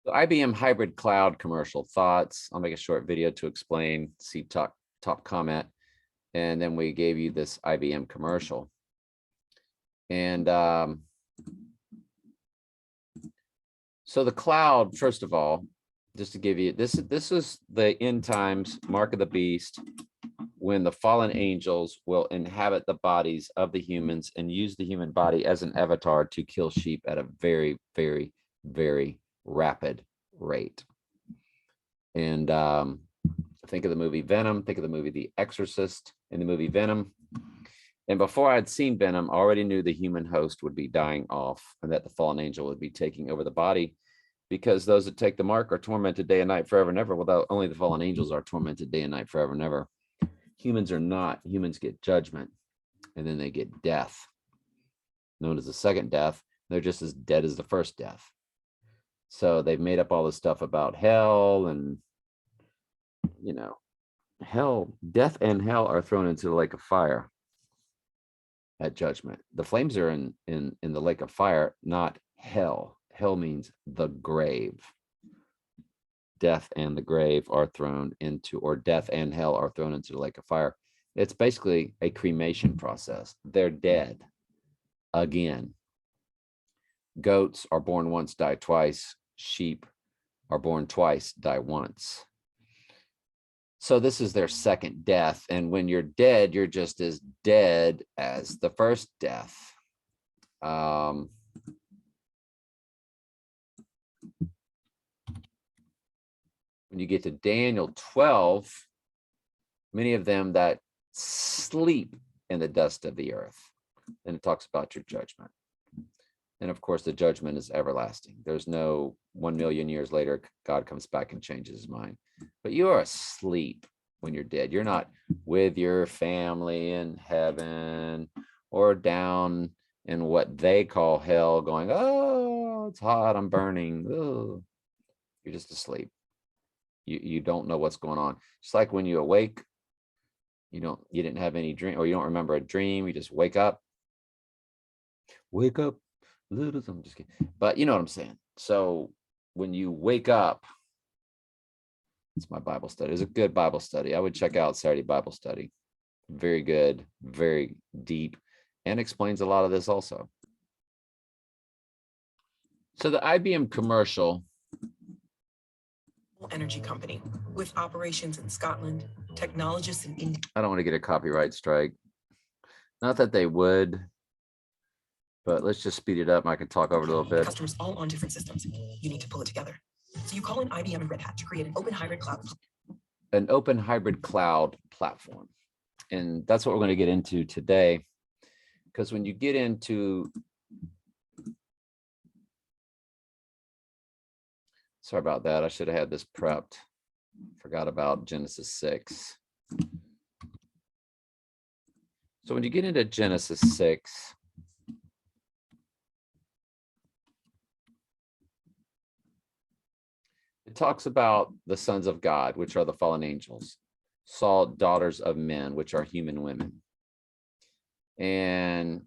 The IBM hybrid cloud commercial thoughts. I'll make a short video to explain, see top comment. And then we gave you this IBM commercial. And so the cloud, first of all, just to give you, this is the end times, mark of the beast, when the fallen angels will inhabit the bodies of the humans and use the human body as an avatar to kill sheep at a very, very, very rapid rate. And think of the movie Venom, think of the movie The Exorcist in the movie Venom. And before I'd seen Venom, I already knew the human host would be dying off and that the fallen angel would be taking over the body, because those that take the mark are tormented day and night forever and ever. Without only the fallen angels are tormented day and night forever and ever. Humans are not. Humans get judgment, and then they get death, known as the second death. They're just as dead as the first death. So they've made up all this stuff about hell, and hell, death and hell are thrown into the lake of fire at judgment. The flames are in the lake of fire, not hell. Hell means the grave. Death and the grave are thrown into, or death and hell are thrown into the lake of fire. It's basically a cremation process. They're dead again. Goats are born once, die twice. Sheep are born twice, die once. So this is their second death. And when you're dead, you're just as dead as the first death. When you get to Daniel 12, many of them that sleep in the dust of the earth. And it talks about your judgment. And of course, the judgment is everlasting. There's no 1 million years later, God comes back and changes his mind. But you are asleep when you're dead. You're not with your family in heaven or down in what they call hell going, oh, it's hot, I'm burning. Oh. You're just asleep. You don't know what's going on. It's like when you awake, you didn't have any dream, or you don't remember a dream. You just wake up. Wake up, little. I'm just kidding. But you know what I'm saying. So when you wake up, it's my Bible study. It's a good Bible study. I would check out Saturday Bible study. Very good, very deep, and explains a lot of this also. So the IBM commercial. Energy company with operations in Scotland, technologists in India. I don't want to get a copyright strike. Not that they would, but let's just speed it up. I can talk over it a little bit. Customers all on different systems. You need to pull it together. So you call in IBM and Red Hat to create an open hybrid cloud. An open hybrid cloud platform. And that's what we're going to get into today. Because when you get into, sorry about that, I should have had this prepped. Forgot about Genesis 6. So when you get into Genesis 6, it talks about the sons of God, which are the fallen angels, saw daughters of men, which are human women, and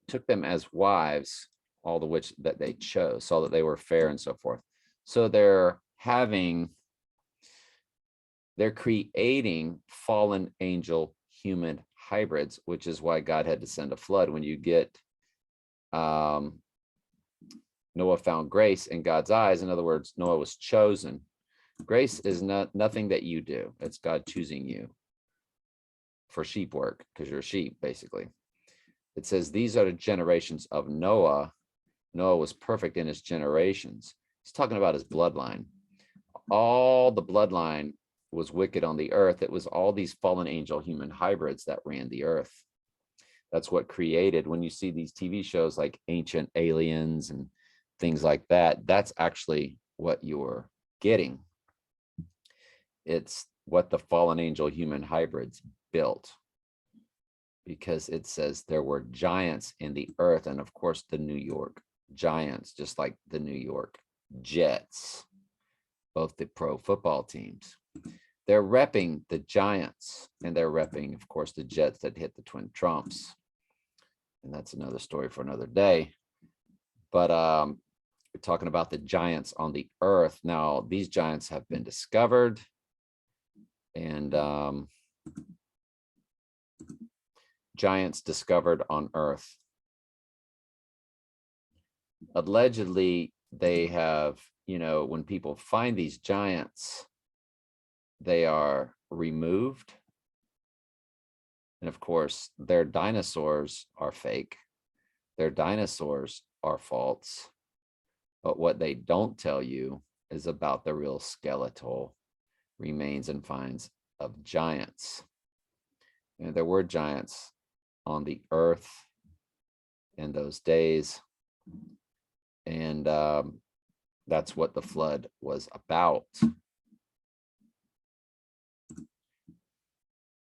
took them as wives, all the which that they chose, saw that they were fair and so forth. So they're creating fallen angel human hybrids, which is why God had to send a flood. When you get Noah found grace in God's eyes, in other words, Noah was chosen. Grace is nothing that you do. It's God choosing you for sheep work, because you're a sheep, basically. It says these are the generations of Noah. Noah was perfect in his generations. He's talking about his bloodline. All the bloodline was wicked on the earth. It was all these fallen angel human hybrids that ran the earth. That's what created, when you see these TV shows like Ancient Aliens and things like that, that's actually what you're getting. It's what the fallen angel human hybrids built, because it says there were giants in the earth, and of course the New York Giants, just like the New York Jets, both the pro football teams. They're repping the Giants, and they're repping, of course, the Jets that hit the Twin Trumps. And that's another story for another day. But we're talking about the giants on the earth. Now, these giants have been discovered, and giants discovered on earth. Allegedly, they have, when people find these giants, they are removed. And of course, their dinosaurs are fake. Their dinosaurs are false. But what they don't tell you is about the real skeletal remains and finds of giants. And there were giants on the earth in those days. And that's what the flood was about.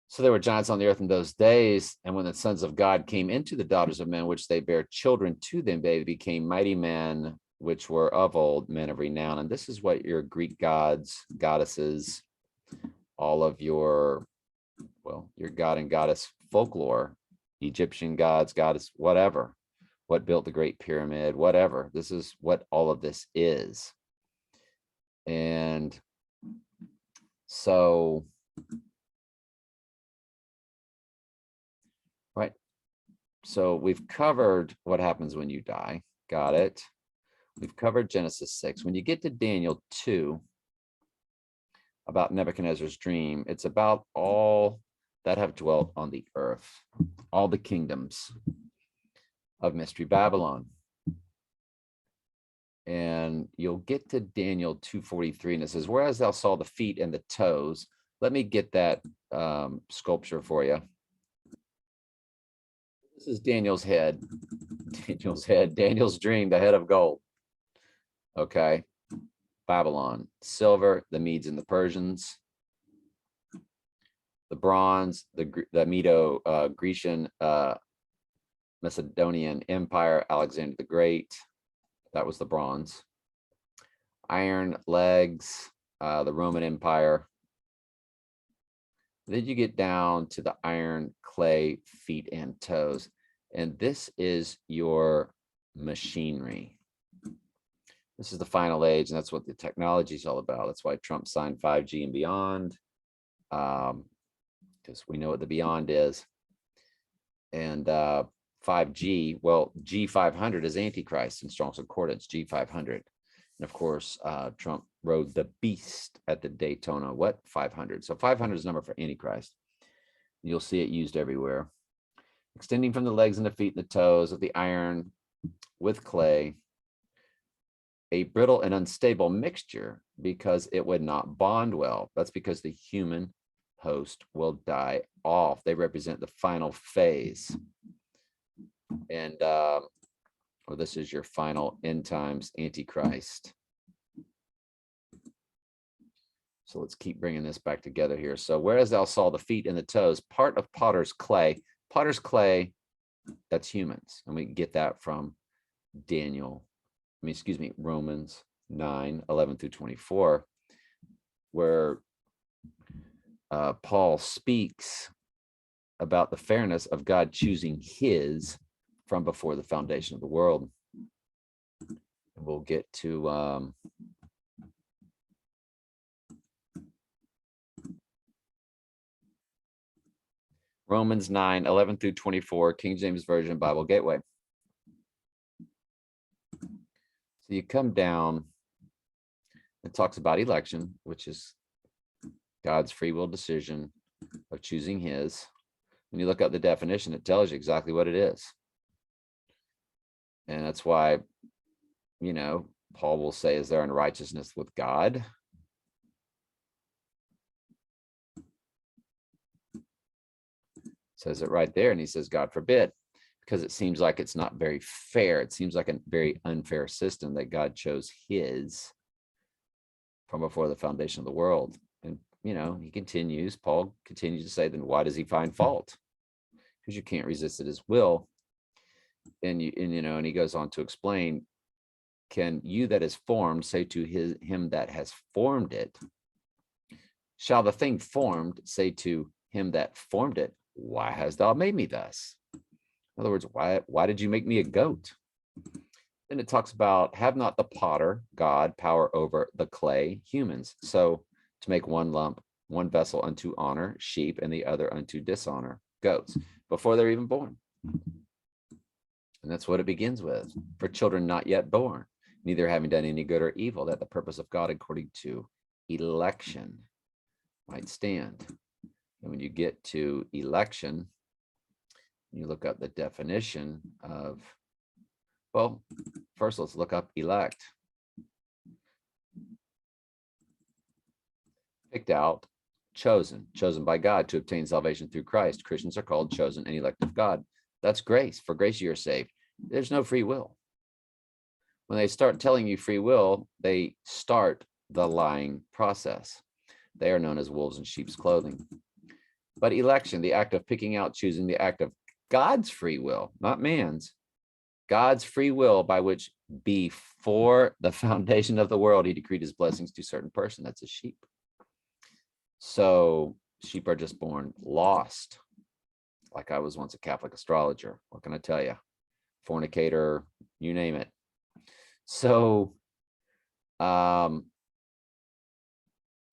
So there were giants on the earth in those days, and when the sons of God came into the daughters of men, which they bare children to them, they became mighty men, which were of old, men of renown. And this is what your Greek gods, goddesses, all of your God and goddess folklore, Egyptian gods, goddess, whatever, what built the Great Pyramid, whatever. This is what all of this is. And so, right. So we've covered what happens when you die. Got it. We've covered Genesis 6. When you get to Daniel 2, about Nebuchadnezzar's dream, it's about all that have dwelt on the earth, all the kingdoms of Mystery Babylon. And you'll get to Daniel 2:43, and it says, whereas thou saw the feet and the toes. Let me get that sculpture for you. This is Daniel's head. Daniel's dream, the head of gold. Okay. Babylon, silver, the Medes and the Persians, the bronze, the Medo-Grecian Macedonian Empire, Alexander the Great. That was the bronze. Iron legs, the Roman Empire. Then you get down to the iron, clay, feet, and toes. And this is your machinery. This is the final age, and that's what the technology is all about. That's why Trump signed 5G and beyond, because we know what the beyond is. And 5G, well, G500 is Antichrist in Strong's Concordance, G500. And of course, Trump rode the beast at the Daytona, 500. So 500 is the number for Antichrist. You'll see it used everywhere. Extending from the legs and the feet and the toes of the iron with clay, a brittle and unstable mixture, because it would not bond well. That's because the human host will die off. They represent the final phase. And this is your final end times Antichrist. So let's keep bringing this back together here. So whereas thou saw the feet and the toes, part of potter's clay, that's humans. And we get that from Romans 9:11-24, where Paul speaks about the fairness of God choosing his from before the foundation of the world. And we'll get to Romans 9:11-24, King James Version Bible Gateway. So you come down, it talks about election, which is God's free will decision of choosing his. When you look up the definition, it tells you exactly what it is. And that's why, Paul will say, is there unrighteousness with God? Says it right there, and he says, God forbid, because it seems like it's not very fair. It seems like a very unfair system that God chose his from before the foundation of the world. And, Paul continues to say, then why does he find fault? Because you can't resist at his will. And he goes on to explain, can you that is formed say to him that has formed it, shall the thing formed say to him that formed it, why hast thou made me thus? In other words, why did you make me a goat? Then it talks about have not the potter, God, power over the clay, humans. So to make one lump, one vessel unto honor, sheep, and the other unto dishonor, goats, before they're even born. And that's what it begins with. For children not yet born, neither having done any good or evil, that the purpose of God according to election might stand. And when you get to election, you look up the definition of, well, first let's look up elect. Picked out, chosen by God to obtain salvation through Christ. Christians are called chosen and elect of God. That's grace. For grace you are saved. There's no free will. When they start telling you free will, they start the lying process. They are known as wolves in sheep's clothing. But election, the act of picking out, choosing, the act of God's free will, not man's, God's free will by which before the foundation of the world, he decreed his blessings to a certain person. That's a sheep. So sheep are just born lost. Like I was once a Catholic astrologer. What can I tell you? Fornicator, you name it. So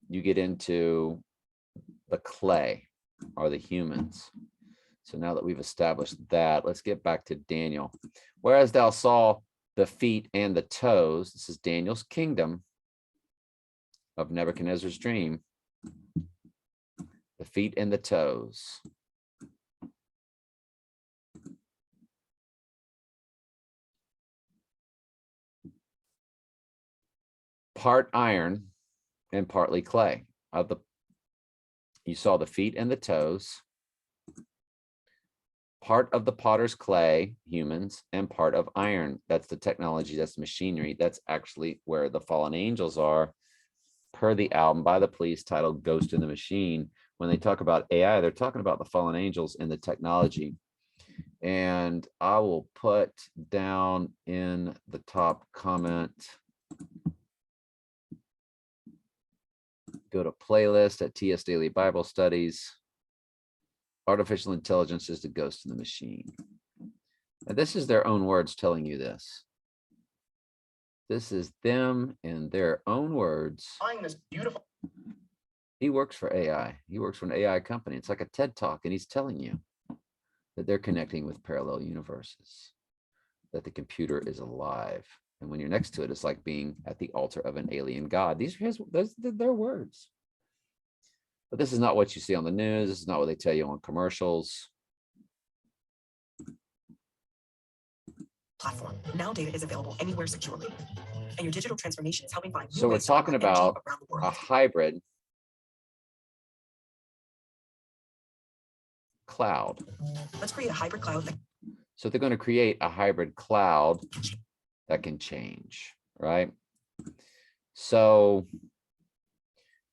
you get into the clay or the humans. So now that we've established that, let's get back to Daniel. Whereas thou saw the feet and the toes, this is Daniel's kingdom of Nebuchadnezzar's dream, the feet and the toes. Part iron and partly clay. You saw the feet and the toes, part of the potter's clay, humans, and part of iron. That's the technology, that's the machinery. That's actually where the fallen angels are, per the album by the Police titled Ghost in the Machine. When they talk about AI, they're talking about the fallen angels and the technology. And I will put down in the top comment, go to playlist at TS Daily Bible Studies. Artificial intelligence is the ghost in the machine. And this is their own words telling you this. This is them in their own words. This beautiful. He works for AI. He works for an AI company. It's like a TED Talk, and he's telling you that they're connecting with parallel universes, that the computer is alive. And when you're next to it, it's like being at the altar of an alien god. These are their words. But this is not what you see on the news. This is not what they tell you on commercials. Platform. Now data is available anywhere securely. And your digital transformation is helping find new So we're ways to talking unlock energy about around the a world. hybrid cloud. Let's create a hybrid cloud that So they're going to create a hybrid cloud that can change, right? So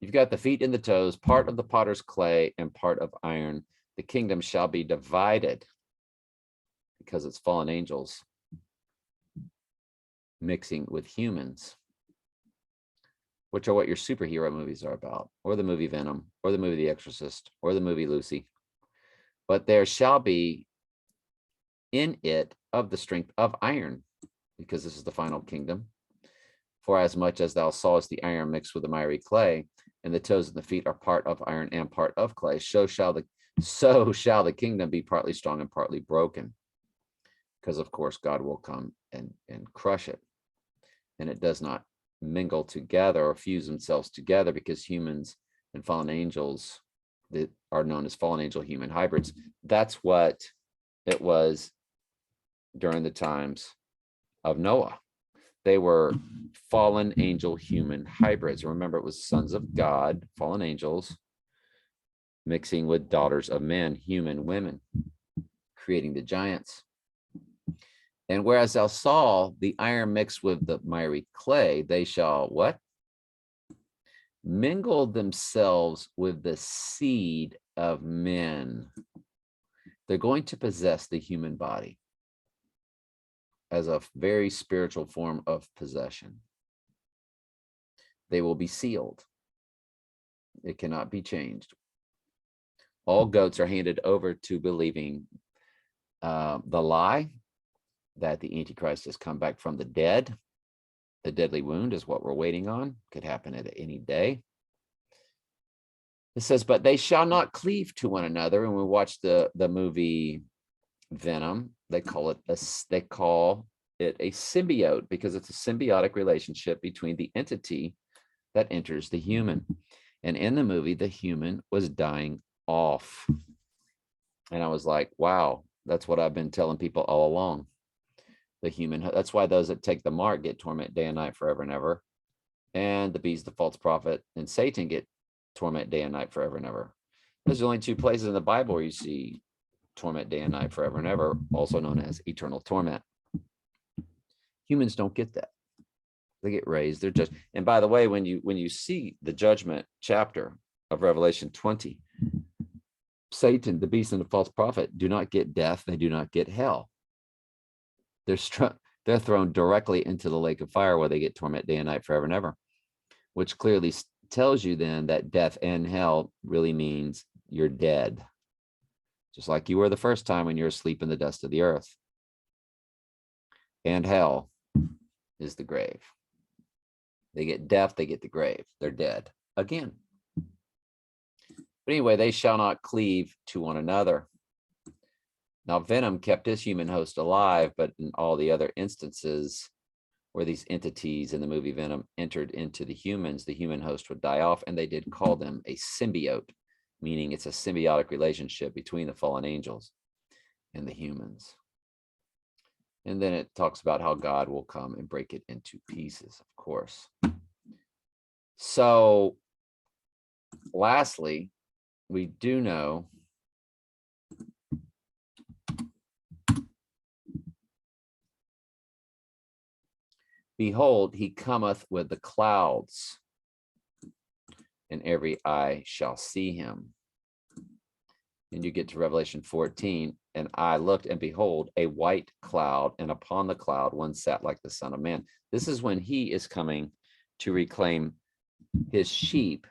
you've got the feet and the toes, part of the potter's clay and part of iron. The kingdom shall be divided because it's fallen angels mixing with humans, which are what your superhero movies are about, or the movie Venom, or the movie The Exorcist, or the movie Lucy. But there shall be in it of the strength of iron, because this is the final kingdom. For as much as thou sawest the iron mixed with the miry clay, and the toes and the feet are part of iron and part of clay, so shall the kingdom be partly strong and partly broken. Because of course God will come and crush it. And it does not mingle together or fuse themselves together, because humans and fallen angels that are known as fallen angel human hybrids, that's what it was during the times of Noah. They were fallen angel human hybrids. Remember, it was sons of God, fallen angels, mixing with daughters of men, human women, creating the giants. And whereas thou saw the iron mixed with the miry clay, they shall what? Mingle themselves with the seed of men. They're going to possess the human body as a very spiritual form of possession. They will be sealed. It cannot be changed. All goats are handed over to believing the lie that the Antichrist has come back from the dead. The deadly wound is what we're waiting on. Could happen at any day. It says, but they shall not cleave to one another. And we watched the movie Venom. They call it a symbiote because it's a symbiotic relationship between the entity that enters the human. And in the movie, the human was dying off. And I was like, wow, that's what I've been telling people all along. The human, that's why those that take the mark get torment day and night forever and ever. And the beast, the false prophet, and Satan get torment day and night forever and ever. There's only two places in the Bible where you see torment day and night forever and ever, also known as eternal torment. Humans don't get that. They get raised. They're just, and by the way, when you see the judgment chapter of Revelation 20, Satan, the beast, and the false prophet do not get death. They do not get hell. They're thrown directly into the lake of fire where they get torment day and night forever and ever, which clearly tells you then that death and hell really means you're dead, just like you were the first time when you're asleep in the dust of the earth. And hell is the grave. They get death, they get the grave. They're dead again. But anyway, they shall not cleave to one another. Now, Venom kept his human host alive, but in all the other instances where these entities in the movie Venom entered into the human host would die off, and they did call them a symbiote, meaning it's a symbiotic relationship between the fallen angels and the humans. And then it talks about how God will come and break it into pieces, of course. So, lastly, we do know behold, he cometh with the clouds, and every eye shall see him. And you get to Revelation 14, and I looked, and behold, a white cloud, and upon the cloud one sat like the Son of Man. This is when he is coming to reclaim his sheep.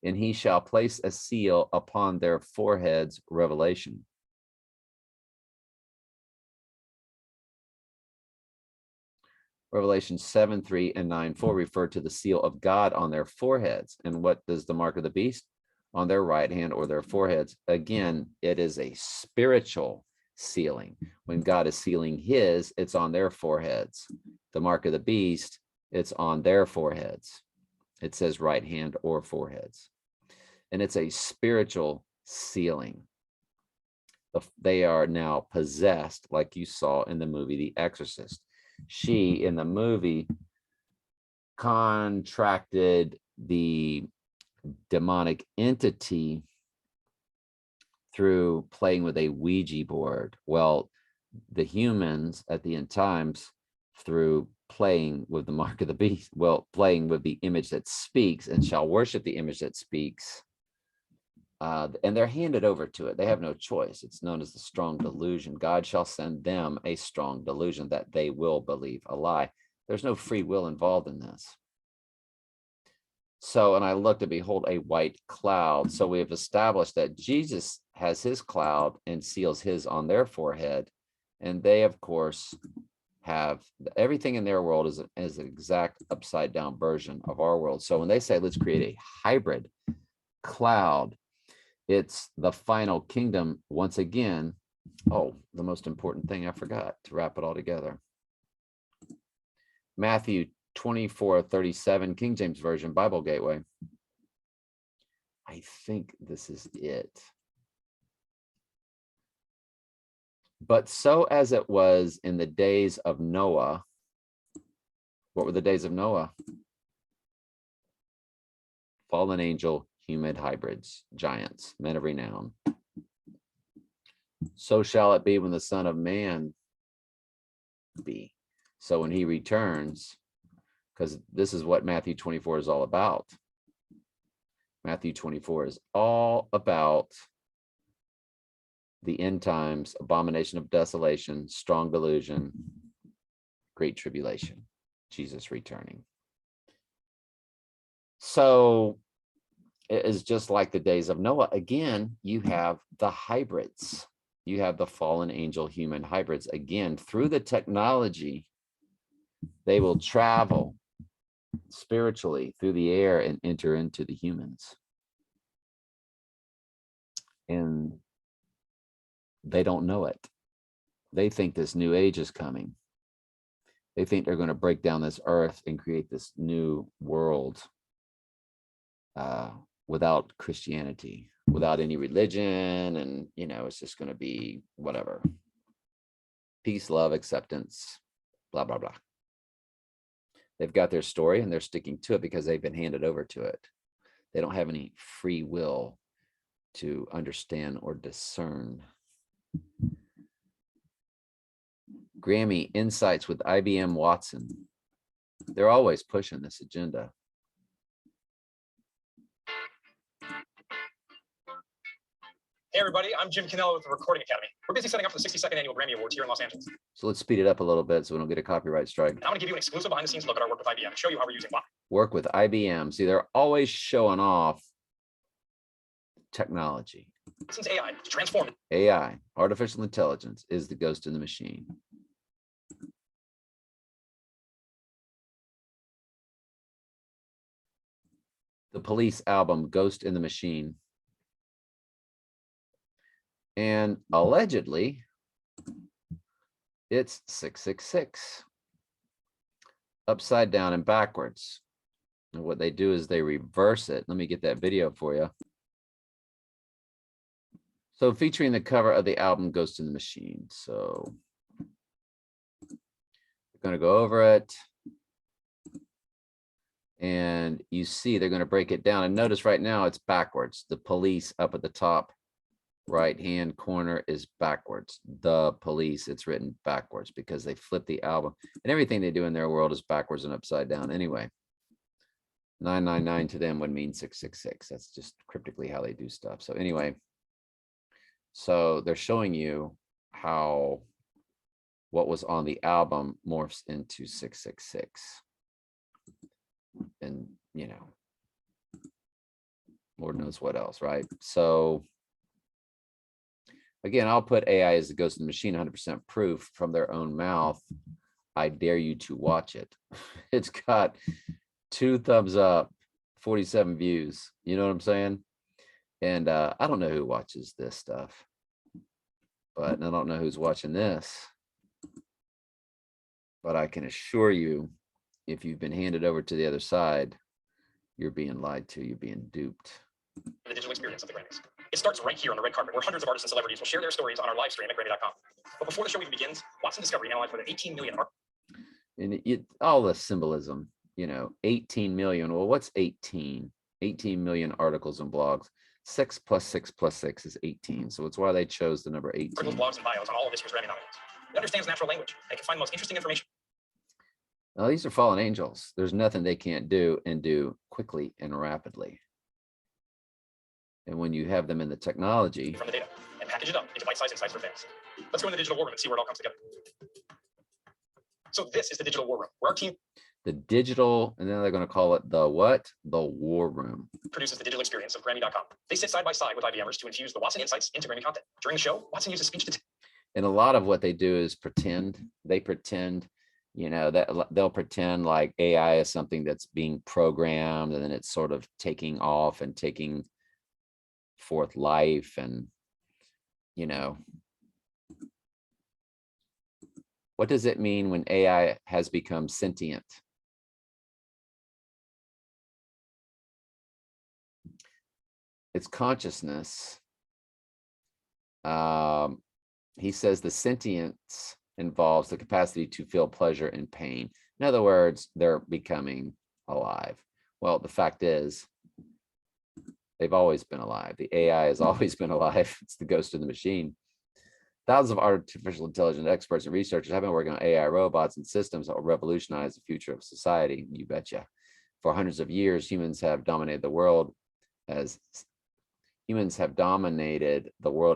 And he shall place a seal upon their foreheads. Revelation. Revelation 7:3 and 9:4 refer to the seal of God on their foreheads. And what does the mark of the beast? On their right hand or their foreheads. Again, it is a spiritual sealing. When God is sealing his, it's on their foreheads. The mark of the beast, it's on their foreheads. It says right hand or foreheads. And it's a spiritual sealing. They are now possessed, like you saw in the movie The Exorcist. She, in the movie, contracted the demonic entity through playing with a Ouija board. Well, the humans at the end times, through playing with the mark of the beast, well, playing with the image that speaks, and shall worship the image that speaks. And they're handed over to it. They have no choice. It's known as the strong delusion. God shall send them a strong delusion that they will believe a lie. There's no free will involved in this. So, and I looked, and behold, a white cloud. So we have established that Jesus has his cloud and seals his on their forehead. And they, of course, have everything in their world is an exact upside down version of our world. So when they say, let's create a hybrid cloud, it's the final kingdom once again. Oh, the most important thing I forgot to wrap it all together. Matthew 24:37, King James Version, Bible Gateway. I think this is it. But so as it was in the days of Noah. What were the days of Noah? Fallen angel, human hybrids, giants, men of renown. So shall it be when the Son of Man be. So when he returns, because this is what Matthew 24 is all about. Matthew 24 is all about the end times, abomination of desolation, strong delusion, great tribulation, Jesus returning. So it is just like the days of Noah. Again, you have the hybrids. you have the fallen angel human hybrids. Again, through the technology, they will travel spiritually through the air and enter into the humans. And they don't know it. They think this new age is coming. They think they're going to break down this earth and create this new world without Christianity, without any religion. And, you know, it's just going to be whatever. Peace, love, acceptance, blah, blah, blah. They've got their story and they're sticking to it because they've been handed over to it. They don't have any free will to understand or discern. Grammy Insights with IBM Watson. They're always pushing this agenda. Hey everybody, I'm Jim Cannella with the Recording Academy. We're busy setting up for the 62nd Annual Grammy Awards here in Los Angeles. So let's speed it up a little bit so we don't get a copyright strike. And I'm going to give you an exclusive behind-the-scenes look at our work with IBM and show you how we're using what? Work with IBM. See, they're always showing off technology. Since AI to transform. AI, artificial intelligence, is the ghost in the machine. The Police album, Ghost in the Machine. And allegedly, it's 666. Upside down and backwards. And what they do is they reverse it. Let me get that video for you. So featuring the cover of the album Ghost in the Machine. So we're going to go over it. And you see they're going to break it down. And notice right now it's backwards. The police up at the top right hand corner is backwards. The police, it's written backwards because they flip the album. And everything they do in their world is backwards and upside down anyway. 999 to them would mean 666. That's just cryptically how they do stuff. So anyway, so they're showing you how what was on the album morphs into 666. And, you know, Lord knows what else, right? So again, I'll put AI as the ghost in the machine, 100% proof from their own mouth. I dare you to watch it. It's got 2 thumbs up, 47 views. You know what I'm saying? And I don't know who watches this stuff, but I don't know who's watching this. But I can assure you, if you've been handed over to the other side, you're being lied to, you're being duped. The digital experience of the Grammys. It starts right here on the red carpet, where hundreds of artists and celebrities will share their stories on our live stream at Grammy.com. But before the show even begins, Watson Discovery analyzed more than 18 million art. And all the symbolism, you know, 18 million. Well, what's 18? 18 million articles and blogs. 6 plus 6 plus 6 is 18. So it's why they chose the number 18. Articles, blogs, and bios on all of this year's Grammy nominees. It understands natural language. They can find the most interesting information. Now, these are fallen angels. There's nothing they can't do and do quickly and rapidly. And when you have them in the technology, from the data and package it up into bite-sized insights for fans. Let's go in the digital war room and see where it all comes together. So this is the digital war room, where our team the digital, and then they're going to call it the what? The war room. Produces the digital experience of Grammy.com. They sit side by side with IBMers to infuse the Watson insights into Grammy content. During the show, Watson uses speech to. And a lot of what they do is pretend. They pretend, you know, that they'll pretend like AI is something that's being programmed, and then it's sort of taking off and taking forth life, and you know, what does it mean when AI has become sentient? It's consciousness. He says the sentience involves the capacity to feel pleasure and pain. In other words, they're becoming alive. Well, the fact is, they've always been alive. The AI has always been alive. It's the ghost in the machine. Thousands of artificial intelligence experts and researchers have been working on AI robots and systems that will revolutionize the future of society. You betcha. For hundreds of years, humans have dominated the world as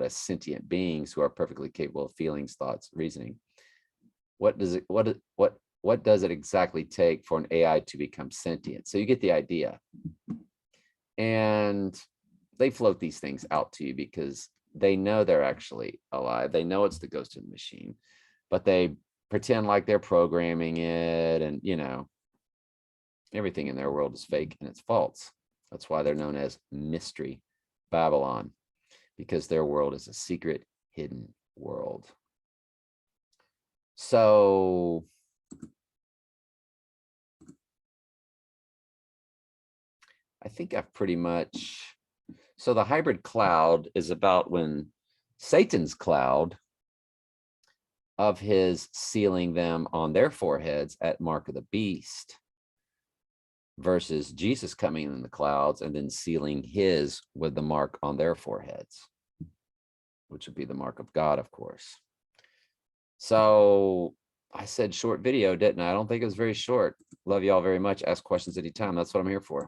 sentient beings who are perfectly capable of feelings, thoughts, reasoning. What does it exactly take for an AI to become sentient? So you get the idea. And they float these things out to you because they know they're actually alive. They know it's the ghost in the machine, but they pretend like they're programming it, and everything in their world is fake and it's false. That's why they're known as Mystery Babylon, because their world is a secret, hidden world. So I think I've pretty much, so the hybrid cloud is about when Satan's cloud of his sealing them on their foreheads at mark of the beast versus Jesus coming in the clouds and then sealing his with the mark on their foreheads, which would be the mark of God, of course. So I said short video, didn't I? I don't think it was very short. Love you all very much. Ask questions anytime. That's what I'm here for.